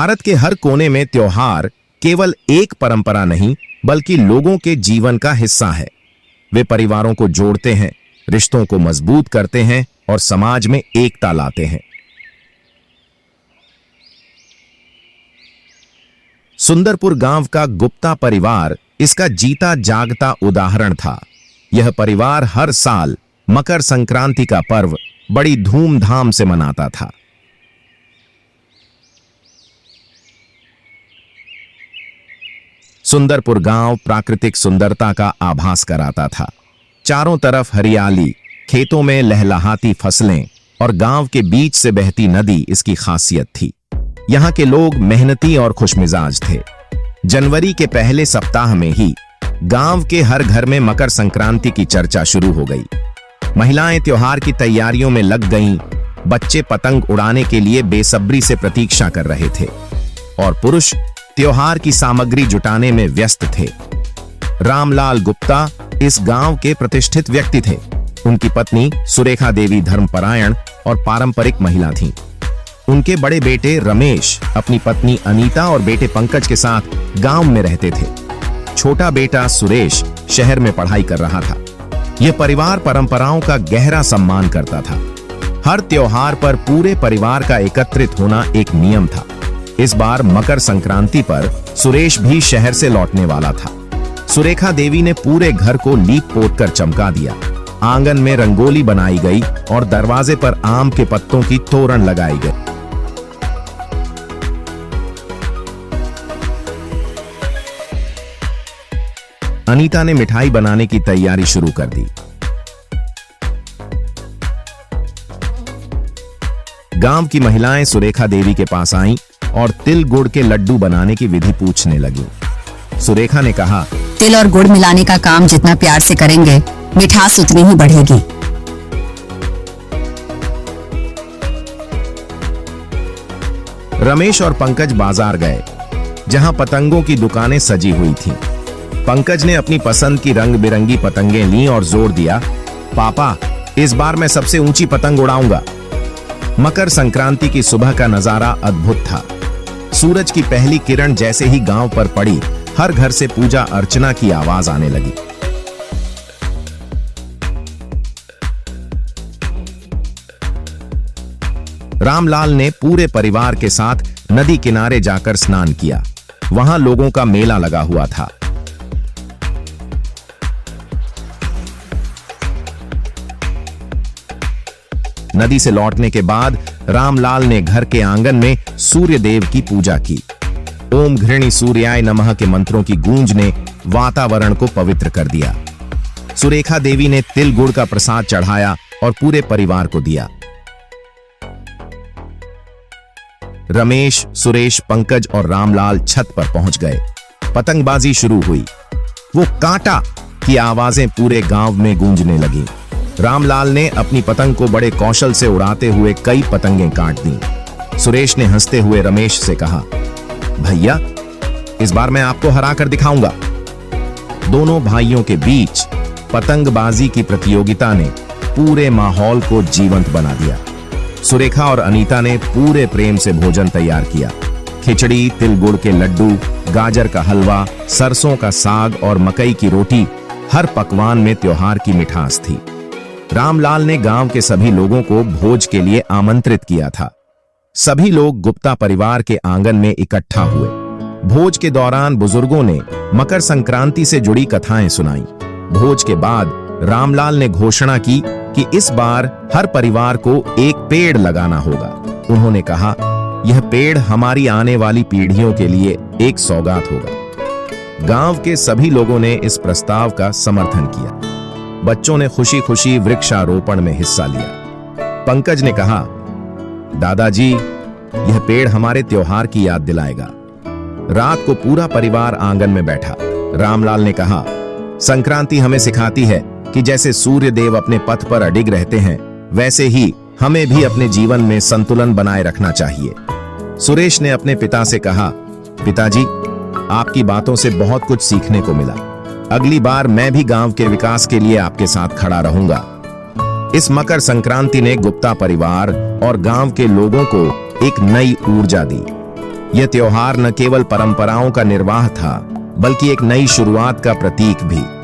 भारत के हर कोने में त्योहार केवल एक परंपरा नहीं बल्कि लोगों के जीवन का हिस्सा है। वे परिवारों को जोड़ते हैं, रिश्तों को मजबूत करते हैं और समाज में एकता लाते हैं। सुंदरपुर गांव का गुप्ता परिवार इसका जीता जागता उदाहरण था। यह परिवार हर साल मकर संक्रांति का पर्व बड़ी धूमधाम से मनाता था। सुंदरपुर गांव प्राकृतिक सुंदरता का आभास कराता था। चारों तरफ हरियाली, खेतों में लहलहाती फसलें और गांव के बीच से बहती नदी इसकी खासियत थी। यहां के लोग मेहनती और खुशमिजाज थे। जनवरी के पहले सप्ताह में ही गांव के हर घर में मकर संक्रांति की चर्चा शुरू हो गई। महिलाएं त्योहार की तैयारियों में लग गईं, बच्चे पतंग उड़ाने के लिए बेसब्री से प्रतीक्षा कर रहे थे और पुरुष त्योहार की सामग्री जुटाने में व्यस्त थे। रामलाल गुप्ता इस गांव के प्रतिष्ठित व्यक्ति थे। उनकी पत्नी सुरेखा देवी धर्मपरायण और पारंपरिक महिला थीं। उनके बड़े बेटे रमेश अपनी पत्नी अनीता और बेटे पंकज के साथ गांव में रहते थे। छोटा बेटा सुरेश शहर में पढ़ाई कर रहा था। यह परिवार परंपराओं का गहरा सम्मान करता था। हर त्योहार पर पूरे परिवार का एकत्रित होना एक नियम था। इस बार मकर संक्रांति पर सुरेश भी शहर से लौटने वाला था। सुरेखा देवी ने पूरे घर को लीप पोत कर चमका दिया। आंगन में रंगोली बनाई गई और दरवाजे पर आम के पत्तों की तोरण लगाई गई। अनीता ने मिठाई बनाने की तैयारी शुरू कर दी। गांव की महिलाएं सुरेखा देवी के पास आईं और तिल गुड़ के लड्डू बनाने की विधि पूछने लगी। सुरेखा ने कहा, तिल और गुड़ मिलाने का काम जितना प्यार से करेंगे, मिठास उतनी ही बढ़ेगी। रमेश और पंकज बाजार गए, जहां पतंगों की दुकानें सजी हुई थीं। पंकज ने अपनी पसंद की रंग बिरंगी पतंगें लीं और जोर दिया, पापा, इस बार मैं सबसे ऊंची पतंग उड़ाऊंगा। मकर संक्रांति की सुबह का नजारा अद्भुत था। सूरज की पहली किरण जैसे ही गांव पर पड़ी, हर घर से पूजा अर्चना की आवाज आने लगी। रामलाल ने पूरे परिवार के साथ नदी किनारे जाकर स्नान किया। वहां लोगों का मेला लगा हुआ था। नदी से लौटने के बाद रामलाल ने घर के आंगन में सूर्य देव की पूजा की। ओम घृणी सूर्याय नमः के मंत्रों की गूंज ने वातावरण को पवित्र कर दिया। सुरेखा देवी ने तिल गुड़ का प्रसाद चढ़ाया और पूरे परिवार को दिया। रमेश, सुरेश, पंकज और रामलाल छत पर पहुंच गए। पतंगबाजी शुरू हुई। वो कांटा की आवाजें पूरे गांव में गूंजने लगी। रामलाल ने अपनी पतंग को बड़े कौशल से उड़ाते हुए कई पतंगें काट दी। सुरेश ने हंसते हुए रमेश से कहा, भैया, इस बार मैं आपको हरा कर दिखाऊंगा। दोनों भाइयों के बीच पतंगबाजी की प्रतियोगिता ने पूरे माहौल को जीवंत बना दिया। सुरेखा और अनीता ने पूरे प्रेम से भोजन तैयार किया। खिचड़ी, तिल गुड़ के लड्डू, गाजर का हलवा, सरसों का साग और मकई की रोटी, हर पकवान में त्योहार की मिठास थी। रामलाल ने गांव के सभी लोगों को भोज के लिए आमंत्रित किया था। सभी लोग गुप्ता परिवार के आंगन में इकट्ठा हुए। भोज के दौरान बुजुर्गों ने मकर संक्रांति से जुड़ी कथाएं सुनाई। भोज के बाद रामलाल ने घोषणा की कि इस बार हर परिवार को एक पेड़ लगाना होगा। उन्होंने कहा, यह पेड़ हमारी आने वाली पीढ़ियों के लिए एक सौगात होगा। गांव के सभी लोगों ने इस प्रस्ताव का समर्थन किया। बच्चों ने खुशी खुशी वृक्षारोपण में हिस्सा लिया। पंकज ने कहा, दादाजी, यह पेड़ हमारे त्योहार की याद दिलाएगा। रात को पूरा परिवार आंगन में बैठा। रामलाल ने कहा, संक्रांति हमें सिखाती है कि जैसे सूर्य देव अपने पथ पर अडिग रहते हैं, वैसे ही हमें भी अपने जीवन में संतुलन बनाए रखना चाहिए। सुरेश ने अपने पिता से कहा, पिताजी, आपकी बातों से बहुत कुछ सीखने को मिला। अगली बार मैं भी गांव के विकास के लिए आपके साथ खड़ा रहूंगा। इस मकर संक्रांति ने गुप्ता परिवार और गांव के लोगों को एक नई ऊर्जा दी। यह त्योहार न केवल परंपराओं का निर्वाह था, बल्कि एक नई शुरुआत का प्रतीक भी।